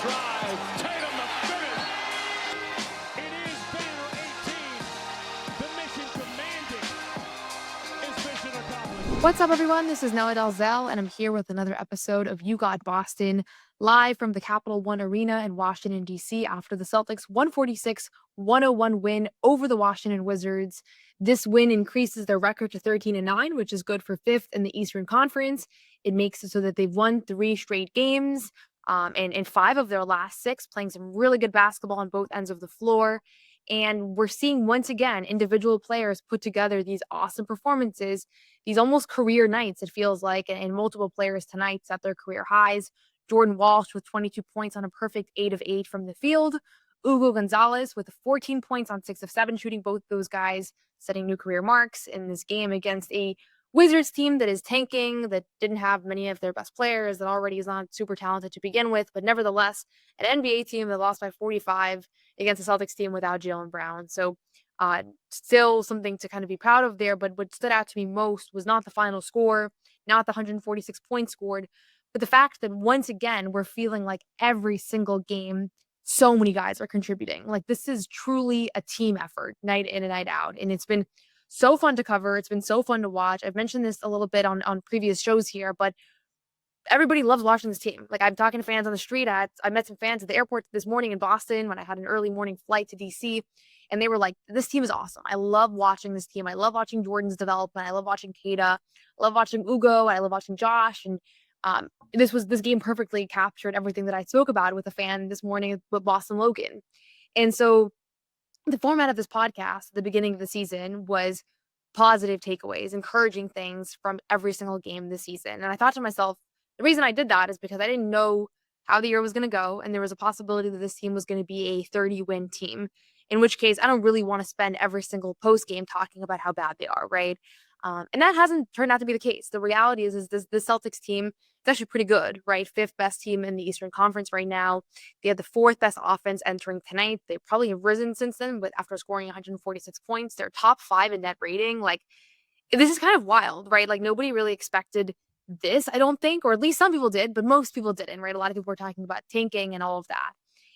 drive. Tatum the finish. It is banner 18. The mission commanded is mission accomplished. What's up, everyone? This is Noa Dalzell, and I'm here with another episode of You Got Boston, live from the Capital One Arena in Washington, D.C. after the Celtics' 146-101 win over the Washington Wizards. This win increases their record to 13-9, which is good for fifth in the Eastern Conference. It makes it so that they've won 3 straight games, and 5 of their last 6, playing some really good basketball on both ends of the floor. And we're seeing, once again, individual players put together these awesome performances, these almost career nights, it feels like, and multiple players tonight set their career highs. Jordan Walsh with 22 points on a perfect 8 of 8 from the field. Hugo Gonzalez with 14 points on 6 of 7 shooting. Both those guys setting new career marks in this game against a Wizards team that is tanking, that didn't have many of their best players, that already is not super talented to begin with, but nevertheless, an NBA team that lost by 45 against the Celtics team without Jaylen Brown. So still something to kind of be proud of there. But what stood out to me most was not the final score, not the 146 points scored, but the fact that once again, we're feeling like every single game, so many guys are contributing. Like, this is truly a team effort night in and night out. And it's been so fun to cover. It's been so fun to watch. I've mentioned this a little bit on previous shows here, but everybody loves watching this team. Like, I'm talking to fans on the street. I met some fans at the airport this morning in Boston when I had an early morning flight to DC, and they were like, this team is awesome. I love watching this team. I love watching Jordan's development. I love watching Kata. I love watching Hugo. I love watching Josh. And this game perfectly captured everything that I spoke about with a fan this morning with Boston Logan. And so the format of this podcast at the beginning of the season was positive takeaways, encouraging things from every single game this season. And I thought to myself, the reason I did that is because I didn't know how the year was going to go, and there was a possibility that this team was going to be a 30-win team, in which case I don't really want to spend every single post game talking about how bad they are, right? And that hasn't turned out to be the case. The reality is this Celtics team is actually pretty good, right? 5th best team in the Eastern Conference right now. They had the 4th best offense entering tonight. They probably have risen since then, but after scoring 146 points, they're top 5 in net rating. Like, this is kind of wild, right? Like, nobody really expected this, I don't think, or at least some people did, but most people didn't, right? A lot of people were talking about tanking and all of that.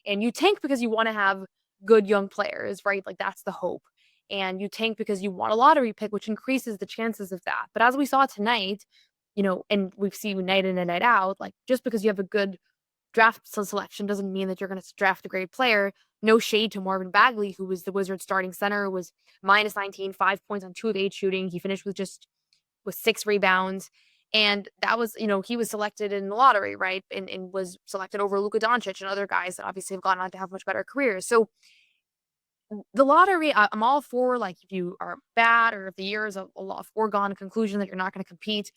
And you tank because you want to have good young players, right? Like, that's the hope. And you tank because you want a lottery pick, which increases the chances of that. But as we saw tonight, and we've seen night in and night out, like, just because you have a good draft selection doesn't mean that you're going to draft a great player. No shade to Marvin Bagley, who was the Wizards starting center, was minus 19, 5 points on 2 of 8 shooting. He finished with 6 rebounds. And that was, he was selected in the lottery, right? And was selected over Luka Doncic and other guys that obviously have gone on to have much better careers. So the lottery, I'm all for, like, if you are bad or if the year is a foregone conclusion that you're not going to compete,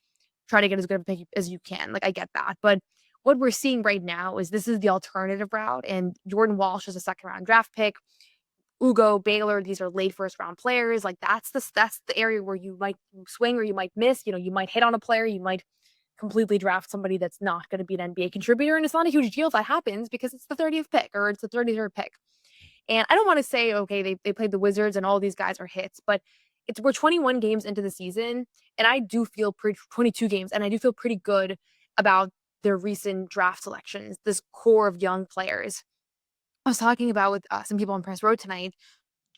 try to get as good of a pick as you can. Like, I get that. But what we're seeing right now is this is the alternative route. And Jordan Walsh is a 2nd-round draft pick. Ugo, Baylor, these are late 1st-round players. Like, that's the area where you might swing or you might miss. You might hit on a player. You might completely draft somebody that's not going to be an NBA contributor. And it's not a huge deal if that happens because it's the 30th pick or it's the 33rd pick. And I don't want to say, okay, they played the Wizards and all these guys are hits, but we're 21 games into the season, and I do feel 22 games, and I do feel pretty good about their recent draft selections, this core of young players. I was talking about with some people on Press Row tonight.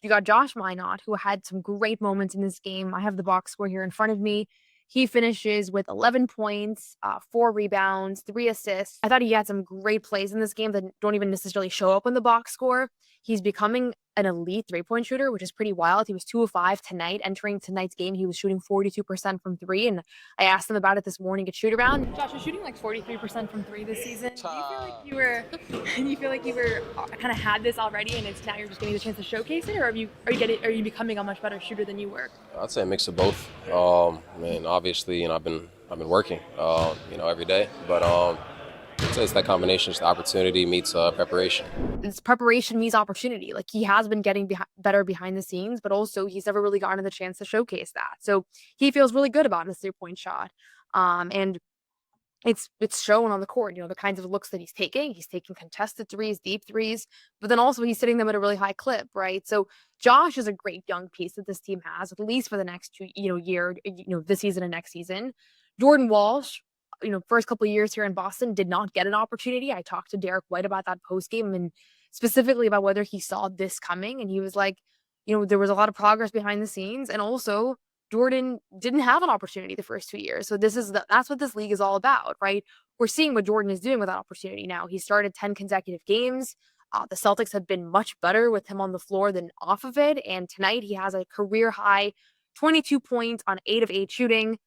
You got Josh Minot, who had some great moments in this game. I have the box score here in front of me. He finishes with 11 points, 4 rebounds, 3 assists. I thought he had some great plays in this game that don't even necessarily show up in the box score. He's becoming an elite 3-point shooter, which is pretty wild. He was 2 of 5 tonight. Entering tonight's game, he was shooting 42% from 3, and I asked him about it this morning at shoot-around. Josh, you're shooting like 43% from 3 this season. Do you feel like you were kind of had this already, and it's now you're just getting the chance to showcase it, or are you becoming a much better shooter than you were? I'd say a mix of both. Obviously, I've been working, every day, but it's that combination. It's the opportunity meets preparation. It's preparation meets opportunity. Like, he has been getting better behind the scenes, but also he's never really gotten the chance to showcase that. So he feels really good about his 3-point shot. And it's shown on the court, the kinds of looks that he's taking. He's taking contested threes, deep threes, but then also he's hitting them at a really high clip, right? So Josh is a great young piece that this team has, at least for the next 2, year, this season and next season. Jordan Walsh, first couple of years here in Boston did not get an opportunity. I talked to Derrick White about that post game and specifically about whether he saw this coming. And he was like, there was a lot of progress behind the scenes. And also Jordan didn't have an opportunity the first 2 years. So that's what this league is all about, right? We're seeing what Jordan is doing with that opportunity now. He started 10 consecutive games. The Celtics have been much better with him on the floor than off of it. And tonight he has a career high 22 points on 8 of 8 shooting.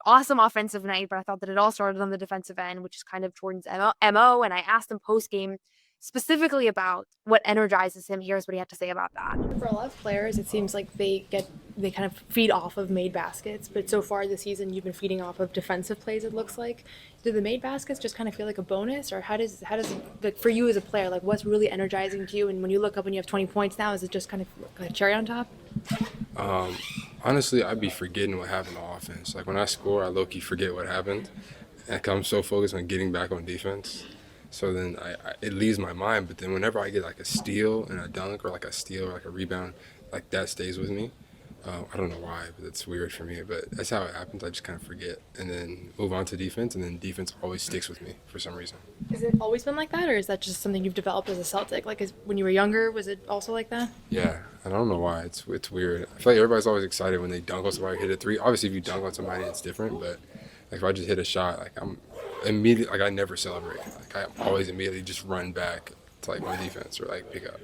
Awesome offensive night, but I thought that it all started on the defensive end, which is kind of Jordan's MO. And I asked him post game specifically about what energizes him. Here's what he had to say about that. For a lot of players, it seems like they kind of feed off of made baskets, but so far this season you've been feeding off of defensive plays, it looks like. Do the made baskets just kind of feel like a bonus, or how does like for you as a player, like what's really energizing to you? And when you look up and you have 20 points now, is it just kind of like a cherry on top? Honestly, I'd be forgetting what happened on offense. Like when I score, I low-key forget what happened, and I'm so focused on getting back on defense. So then it leaves my mind. But then whenever I get like a steal and a dunk, or like a steal or like a rebound, like that stays with me. I don't know why, but it's weird for me. But that's how it happens. I just kind of forget and then move on to defense, and then defense always sticks with me for some reason. Has it always been like that, or is that just something you've developed as a Celtic? Like when you were younger, was it also like that? Yeah, I don't know why. It's weird. I feel like everybody's always excited when they dunk on somebody, hit a three. Obviously, if you dunk on somebody, it's different. But like if I just hit a shot, like I'm immediately, like I never celebrate. Like I always immediately just run back to like my defense or like pick up.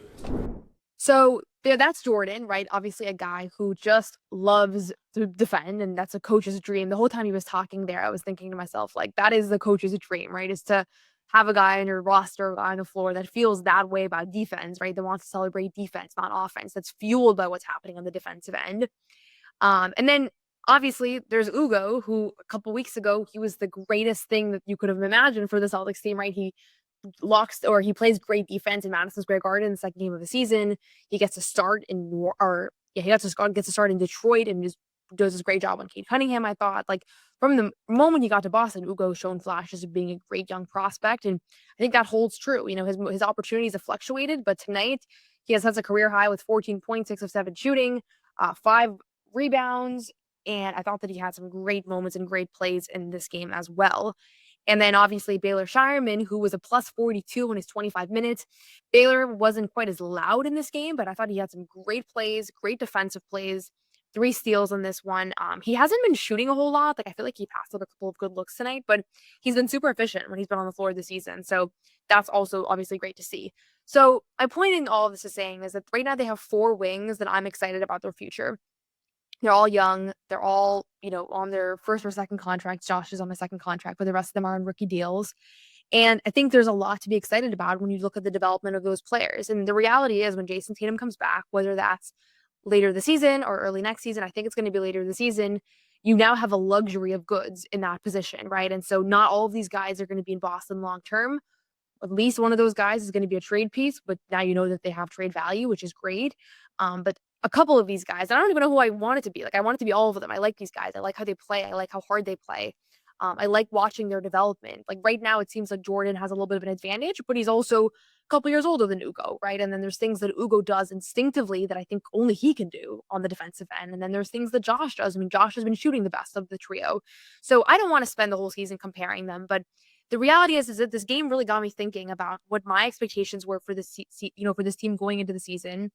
So that's Jordan, right? Obviously a guy who just loves to defend, and that's a coach's dream. The whole time he was talking there, I was thinking to myself, like, that is the coach's dream, right? Is to have a guy on your roster, a guy on the floor that feels that way about defense, right? That wants to celebrate defense, not offense. That's fueled by what's happening on the defensive end. And then obviously there's Hugo, who a couple weeks ago, he was the greatest thing that you could have imagined for the Celtics team, right? He plays great defense in Madison Square Garden in the second game of the season. He gets a start gets a start in Detroit and just does this great job on Cade Cunningham. I thought, like, from the moment he got to Boston, Hugo's shown flashes of being a great young prospect, and I think that holds true. His opportunities have fluctuated, but tonight he has a career high with 14 points, 6 of 7 shooting, 5 rebounds, and I thought that he had some great moments and great plays in this game as well. And then obviously Baylor Shireman, who was a plus 42 in his 25 minutes. Baylor wasn't quite as loud in this game, but I thought he had some great plays, great defensive plays, 3 steals in this one. He hasn't been shooting a whole lot. Like, I feel like he passed up a couple of good looks tonight, but he's been super efficient when he's been on the floor this season. So that's also obviously great to see. So my point in all of this is saying is that right now they have 4 wings that I'm excited about their future. They're all young. They're all, on their first or second contracts. Josh is on a second contract, but the rest of them are on rookie deals. And I think there's a lot to be excited about when you look at the development of those players. And the reality is when Jason Tatum comes back, whether that's later this season or early next season, I think it's going to be later this season, you now have a luxury of goods in that position, right? And so not all of these guys are going to be in Boston long term. At least one of those guys is going to be a trade piece, but now you know that they have trade value, which is great. But a couple of these guys, I don't even know who I want it to be. Like, I want it to be all of them. I like these guys. I like how they play. I like how hard they play. I like watching their development. Like right now, it seems like Jordan has a little bit of an advantage, but he's also a couple years older than Hugo, right? And then there's things that Hugo does instinctively that I think only he can do on the defensive end. And then there's things that Josh does. I mean, Josh has been shooting the best of the trio. So I don't want to spend the whole season comparing them, but the reality is that this game really got me thinking about what my expectations were for this, for this team going into the season,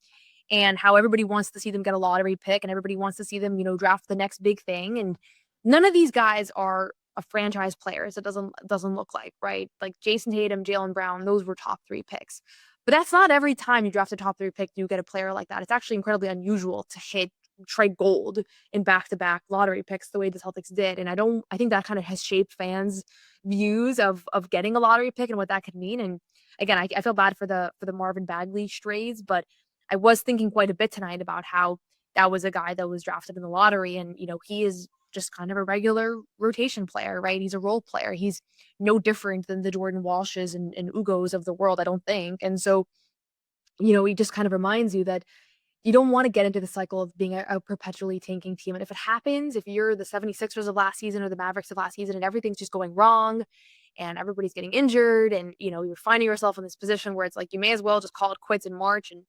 and how everybody wants to see them get a lottery pick and everybody wants to see them, draft the next big thing. And none of these guys are a franchise players. It doesn't look like, right? Like Jason Tatum, Jaylen Brown, those were top 3 picks. But that's not every time you draft a top 3 pick, you get a player like that. It's actually incredibly unusual to trade gold in back-to-back lottery picks the way the Celtics did. And I think that kind of has shaped fans' views of getting a lottery pick and what that could mean. And again, I feel bad for the Marvin Bagley strays, but I was thinking quite a bit tonight about how that was a guy that was drafted in the lottery, and he is just kind of a regular rotation player, right? He's a role player. He's no different than the Jordan Walshes and Ugos of the world, I don't think. And so, he just kind of reminds you that you don't want to get into the cycle of being a perpetually tanking team. And if it happens, if you're the 76ers of last season or the Mavericks of last season and everything's just going wrong and everybody's getting injured and, you're finding yourself in this position where it's like you may as well just call it quits in March and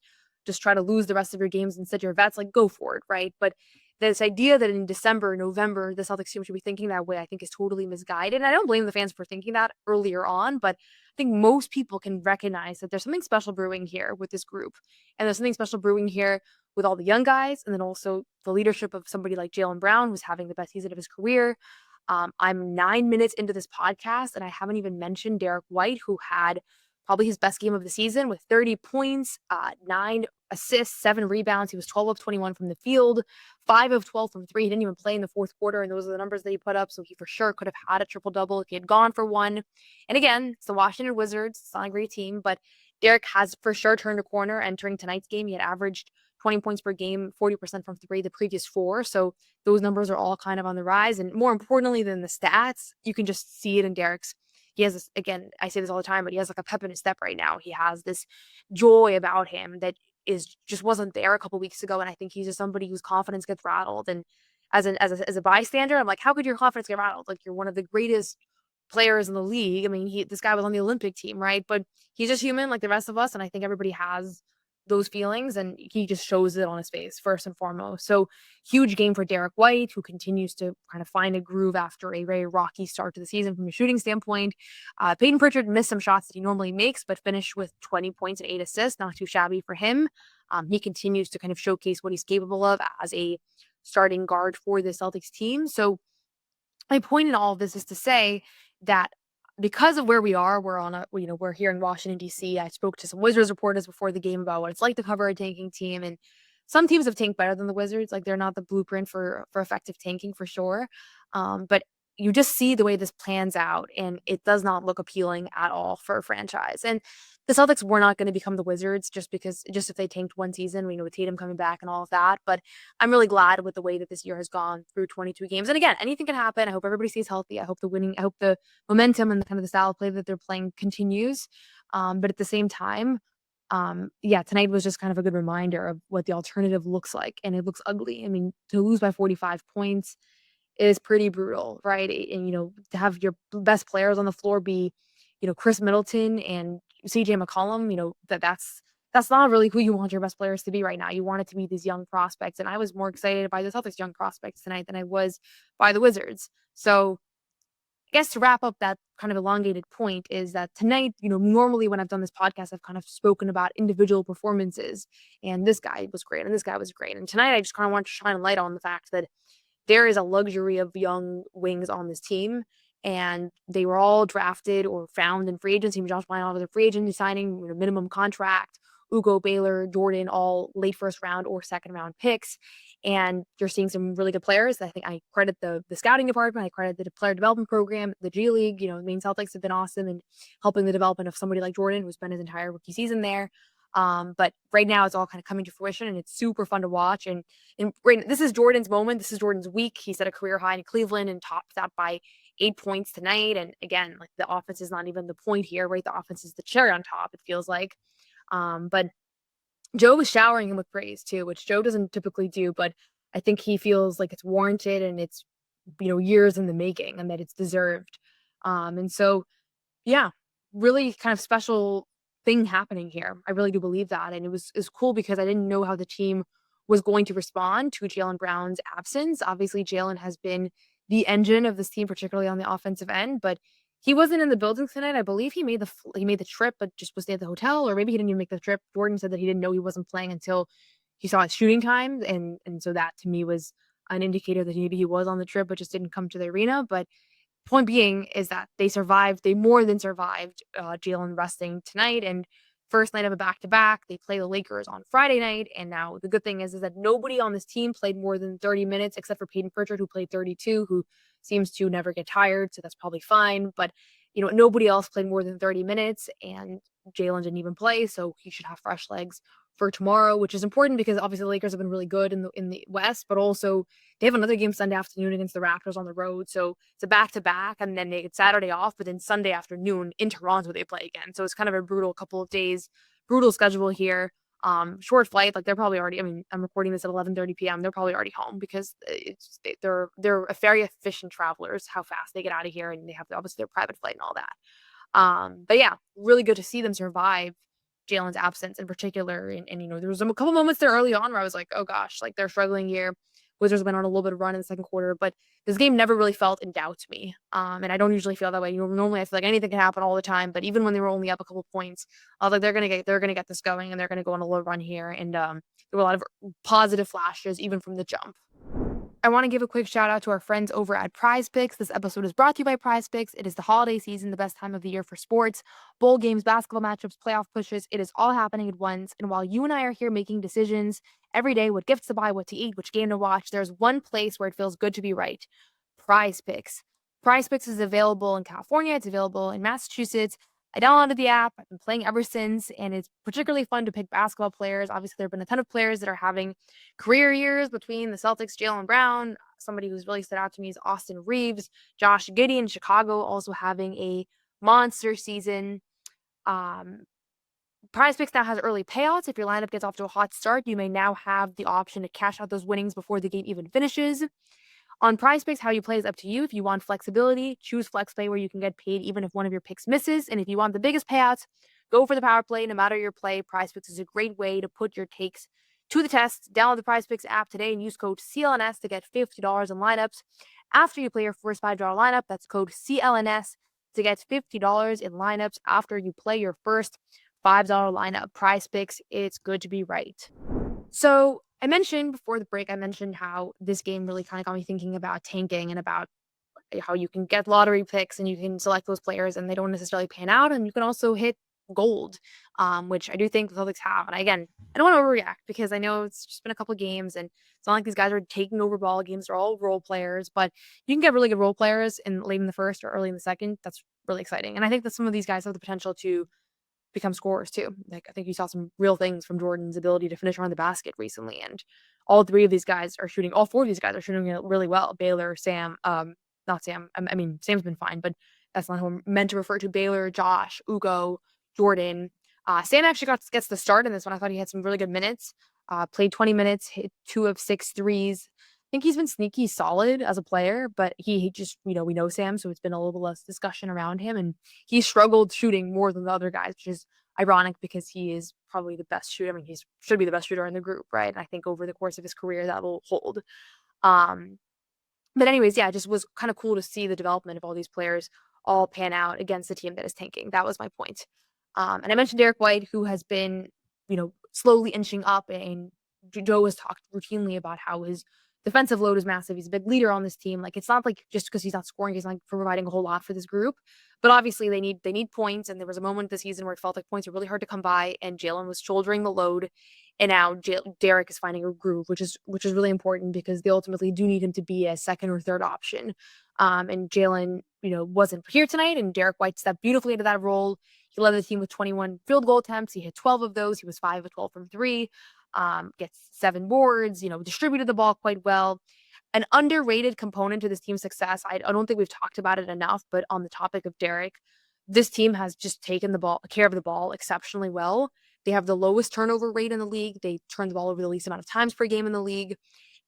just try to lose the rest of your games and sit your vets, like go for it, right? But this idea that in December, November, the Celtics team should be thinking that way, I think is totally misguided. And I don't blame the fans for thinking that earlier on, but I think most people can recognize that there's something special brewing here with this group. And there's something special brewing here with all the young guys, and then also the leadership of somebody like Jaylen Brown, who's having the best season of his career. I'm 9 minutes into this podcast, and I haven't even mentioned Derrick White, who had probably his best game of the season with 30 points, 9 assists, 7 rebounds. He was 12 of 21 from the field, 5 of 12 from three. He didn't even play in the fourth quarter, and those are the numbers that he put up. So he for sure could have had a triple-double if he had gone for one. And again, it's the Washington Wizards. It's not a great team, but Derrick has for sure turned a corner entering tonight's game. He had averaged 20 points per game, 40% from three the previous 4. So those numbers are all kind of on the rise. And more importantly than the stats, you can just see it in Derrick's. He has this, again, I say this all the time, but he has like a pep in his step right now. He has this joy about him that is just wasn't there a couple weeks ago. And I think he's just somebody whose confidence gets rattled. And as a bystander, I'm like, how could your confidence get rattled? Like, you're one of the greatest players in the league. I mean, this guy was on the Olympic team, right? But he's just human like the rest of us. And I think everybody has those feelings, and he just shows it on his face first and foremost. So huge game for Derrick White, who continues to kind of find a groove after a very rocky start to the season from a shooting standpoint. Peyton Pritchard missed some shots that he normally makes, but finished with 20 points and 8 assists. Not too shabby for him. He continues to kind of showcase what he's capable of as a starting guard for the Celtics team. So my point in all of this is to say that because of where we are, we're here in Washington, D.C. I spoke to some Wizards reporters before the game about what it's like to cover a tanking team. And some teams have tanked better than the Wizards. Like, they're not the blueprint for effective tanking for sure. But you just see the way this plans out, and it does not look appealing at all for a franchise. And the Celtics were not going to become the Wizards just if they tanked one season, we know with Tatum coming back and all of that. But I'm really glad with the way that this year has gone through 22 games. And again, anything can happen. I hope everybody stays healthy. I hope the momentum and the kind of the style of play that they're playing continues. But at the same time, tonight was just kind of a good reminder of what the alternative looks like. And it looks ugly. I mean, to lose by 45 points is pretty brutal, right? And, to have your best players on the floor be, Chris Middleton and CJ McCollum, that's not really who you want your best players to be right now. You want it to be these young prospects. And I was more excited by the Celtics young prospects tonight than I was by the Wizards. So I guess to wrap up that kind of elongated point is that tonight, normally when I've done this podcast, I've kind of spoken about individual performances, and this guy was great and this guy was great. And tonight I just kind of want to shine a light on the fact that there is a luxury of young wings on this team, and they were all drafted or found in free agency. Josh Bynum was a free agent signing, minimum contract. Ugo, Baylor, Jordan, all late first round or second round picks. And you're seeing some really good players. I think I credit the scouting department. I credit the player development program, the G League. The main Celtics have been awesome in helping the development of somebody like Jordan, who's spent his entire rookie season there. But right now it's all kind of coming to fruition, and it's super fun to watch. And this is Jordan's moment. This is Jordan's week. He set a career high in Cleveland and topped that by 8 points tonight. And again, like, the offense is not even the point here, right? The offense is the cherry on top, it feels like. But Joe was showering him with praise too, which Joe doesn't typically do, but I think he feels like it's warranted, and it's, years in the making, and that it's deserved. And so, yeah, really kind of special thing happening here. I really do believe that. And it was cool because I didn't know how the team was going to respond to Jaylen Brown's absence. Obviously, Jaylen has been the engine of this team, particularly on the offensive end, but he wasn't in the building tonight. I believe he made the trip, but just was staying at the hotel, or maybe he didn't even make the trip. Jordan said that he didn't know he wasn't playing until he saw his shooting time, and so that to me was an indicator that maybe he was on the trip, but just didn't come to the arena. But point being is that they more than survived Jaylen resting tonight, and first night of a back-to-back. They play the Lakers on Friday night, and now the good thing is that nobody on this team played more than 30 minutes except for Peyton Pritchard, who played 32, who seems to never get tired, so that's probably fine. But nobody else played more than 30 minutes, and Jaylen didn't even play, so he should have fresh legs for tomorrow, which is important because obviously the Lakers have been really good in the West, but also they have another game Sunday afternoon against the Raptors on the road. So it's a back-to-back, and then they get Saturday off, but then Sunday afternoon in Toronto they play again. So it's kind of a brutal couple of days, brutal schedule here. Short flight, like they're probably already, I'm recording this at 11:30 p.m. They're probably already home because they're very efficient travelers, how fast they get out of here, and they have obviously their private flight and all that. But yeah, really good to see them survive Jaylen's absence in particular. And there was a couple moments there early on where I was like, oh gosh, like they're struggling here Wizards went on a little bit of run in the second quarter, but this game never really felt in doubt to me. And I don't usually feel that way. Normally I feel like anything can happen all the time, but even when they were only up a couple points, I was like, they're gonna get this going, and they're gonna go on a little run here. And there were a lot of positive flashes even from the jump. I want to give a quick shout out to our friends over at Prize Picks. This episode is brought to you by Prize Picks. It is the holiday season, the best time of the year for sports, bowl games, basketball matchups, playoff pushes. It is all happening at once. And while you and I are here making decisions every day, what gifts to buy, what to eat, which game to watch, there's one place where it feels good to be right. Prize Picks. Prize Picks is available in California. It's available in Massachusetts. I downloaded the app. I've been playing ever since, and it's particularly fun to pick basketball players. Obviously, there have been a ton of players that are having career years between the Celtics, Jaylen Brown. Somebody who's really stood out to me is Austin Reeves, Josh Giddey in Chicago, also having a monster season. Prize Picks now has early payouts. If your lineup gets off to a hot start, you may now have the option to cash out those winnings before the game even finishes. On Prize Picks, how you play is up to you. If you want flexibility, choose Flex Play where you can get paid even if one of your picks misses. And if you want the biggest payouts, go for the power play. No matter your play, Prize Picks is a great way to put your takes to the test. Download the Prize Picks app today and use code CLNS to get $50 in lineups. After you play your first $5 lineup, that's code CLNS to get $50 in lineups after you play your first $5 lineup. Prize Picks, it's good to be right. So I mentioned before the break, how this game really kind of got me thinking about tanking and about how you can get lottery picks and you can select those players and they don't necessarily pan out. And you can also hit gold, which I do think the Celtics have. And again, I don't want to overreact because I know it's just been a couple of games and it's not like these guys are taking over ball games. They're all role players, but you can get really good role players late in the first or early in the second. That's really exciting. And I think that some of these guys have the potential to become scorers too. Like I think you saw some real things from Jordan's ability to finish around the basket recently, and all four of these guys are shooting it really well. Baylor, Sam, not Sam. I mean, Sam's been fine, but that's not who I'm meant to refer to. Baylor, Josh, Hugo, Jordan. Sam actually gets the start in this one. I thought he had some really good minutes. Played 20 minutes, hit 2 of 6 threes. I think he's been sneaky solid as a player, but he just, we know Sam, so it's been a little bit less discussion around him. And he struggled shooting more than the other guys, which is ironic because he is probably the best shooter. I mean, he should be the best shooter in the group, right? And I think over the course of his career, that will hold. But anyways, yeah, it just was kind of cool to see the development of all these players all pan out against the team that is tanking. That was my point. And I mentioned Derrick White, who has been, slowly inching up, and Joe has talked routinely about how his defensive load is massive. He's a big leader on this team. Like, it's not like just because he's not scoring, he's not providing a whole lot for this group. But obviously they need points, and there was a moment this season where it felt like points were really hard to come by, and Jaylen was shouldering the load, and now Derrick is finding a groove, which is really important because they ultimately do need him to be a second or third option. And Jaylen, wasn't here tonight, and Derrick White stepped beautifully into that role. He led the team with 21 field goal attempts. He hit 12 of those. He was 5 of 12 from 3. Gets 7 boards, distributed the ball quite well. An underrated component to this team's success, I don't think we've talked about it enough, but on the topic of Derrick, this team has just taken care of the ball exceptionally well. They have the lowest turnover rate in the league. They turn the ball over the least amount of times per game in the league.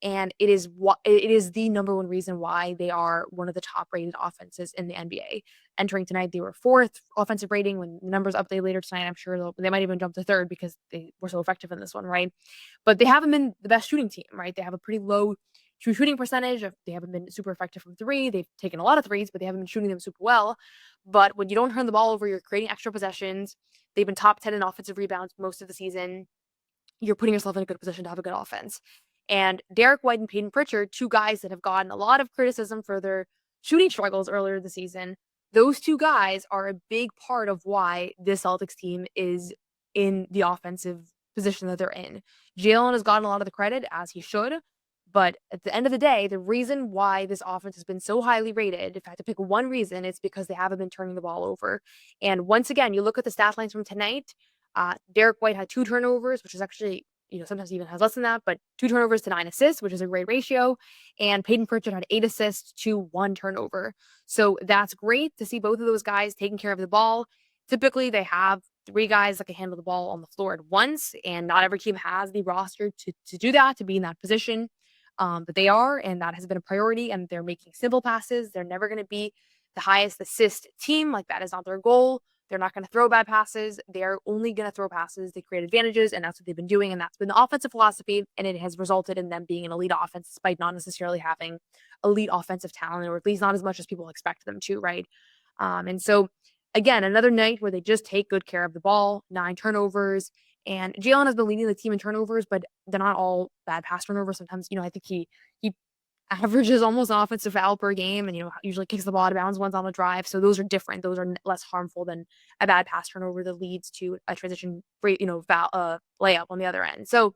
And it is the number one reason why they are one of the top rated offenses in the NBA. Entering tonight, they were 4th offensive rating. When the numbers update later tonight, I'm sure they might even jump to 3rd because they were so effective in this one, right? But they haven't been the best shooting team, right? They have a pretty low shooting percentage. They haven't been super effective from 3. They've taken a lot of threes, but they haven't been shooting them super well. But when you don't turn the ball over, you're creating extra possessions. They've been top 10 in offensive rebounds most of the season. You're putting yourself in a good position to have a good offense. And Derrick White and Peyton Pritchard, 2 guys that have gotten a lot of criticism for their shooting struggles earlier this season, those 2 guys are a big part of why this Celtics team is in the offensive position that they're in. Jaylen has gotten a lot of the credit, as he should, but at the end of the day, the reason why this offense has been so highly rated, if I had to pick one reason, it's because they haven't been turning the ball over. And once again, you look at the stat lines from tonight, Derrick White had 2 turnovers, which is actually, sometimes even has less than that, but 2 turnovers to 9 assists, which is a great ratio. And Peyton Pritchard had 8 assists to 1 turnover. So that's great to see both of those guys taking care of the ball. Typically, they have 3 guys that can handle the ball on the floor at once, and not every team has the roster to do that, to be in that position. But they are, and that has been a priority, and they're making simple passes. They're never going to be the highest assist team. Like, that is not their goal. They're not going to throw bad passes. They're only going to throw passes that create advantages, and that's what they've been doing, and that's been the offensive philosophy, and it has resulted in them being an elite offense despite not necessarily having elite offensive talent, or at least not as much as people expect them to, right? And so, again, another night where they just take good care of the ball, 9 turnovers, and Jaylen has been leading the team in turnovers, but they're not all bad pass turnovers. Sometimes, I think he averages almost an offensive foul per game and, usually kicks the ball out of bounds once on a drive. So those are different. Those are less harmful than a bad pass turnover that leads to a transition, layup on the other end. So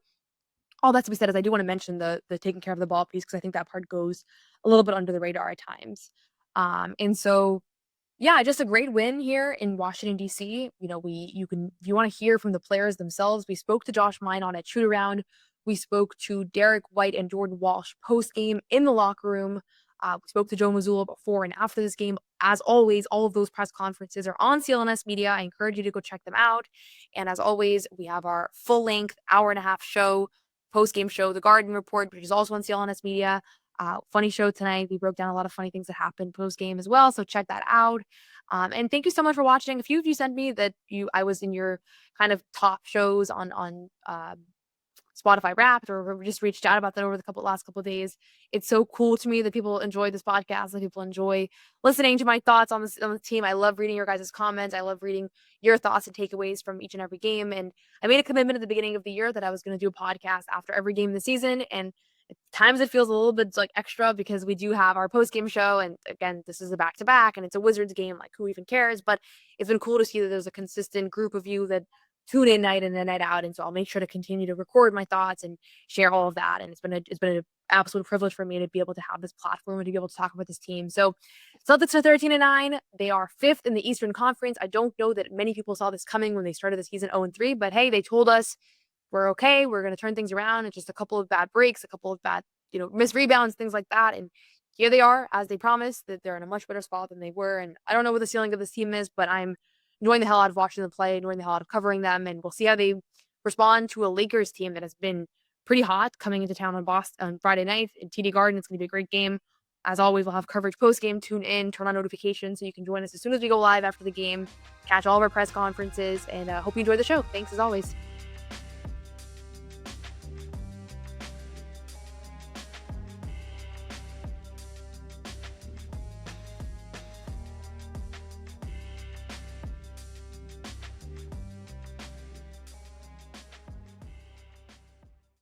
all that to be said is I do want to mention the taking care of the ball piece because I think that part goes a little bit under the radar at times. And so, yeah, just a great win here in Washington, D.C. If you want to hear from the players themselves, we spoke to Josh Minot at shoot around. We spoke to Derrick White and Jordan Walsh post-game in the locker room. We spoke to Joe Mazzulla before and after this game. As always, all of those press conferences are on CLNS Media. I encourage you to go check them out. And as always, we have our full-length hour-and-a-half show, post-game show, The Garden Report, which is also on CLNS Media. Funny show tonight. We broke down a lot of funny things that happened post-game as well, so check that out. And thank you so much for watching. A few of you sent me that I was in your kind of top shows on Spotify Wrapped, or just reached out about that over the last couple of days. It's so cool to me that people enjoy this podcast, that people enjoy listening to my thoughts on the team. I love reading your guys' comments. I love reading your thoughts and takeaways from each and every game. And I made a commitment at the beginning of the year that I was going to do a podcast after every game of the season. And at times it feels a little bit like extra because we do have our post-game show. And again, this is a back-to-back and it's a Wizards game. Like, who even cares? But it's been cool to see that there's a consistent group of you that tune in night in and night out. And so I'll make sure to continue to record my thoughts and share all of that. And it's been an absolute privilege for me to be able to have this platform and to be able to talk about this team. So Celtics are 13-9. They are 5th in the Eastern Conference. I don't know that many people saw this coming when they started the season 0-3, but hey, they told us we're okay. We're going to turn things around. It's just a couple of bad breaks, a couple of bad, missed rebounds, things like that. And here they are, as they promised, that they're in a much better spot than they were. And I don't know what the ceiling of this team is, but I'm enjoying the hell out of watching them play, enjoying the hell out of covering them, and we'll see how they respond to a Lakers team that has been pretty hot coming into town on Friday night in TD Garden. It's going to be a great game. As always, we'll have coverage post-game. Tune in, turn on notifications so you can join us as soon as we go live after the game, catch all of our press conferences, and hope you enjoy the show. Thanks as always.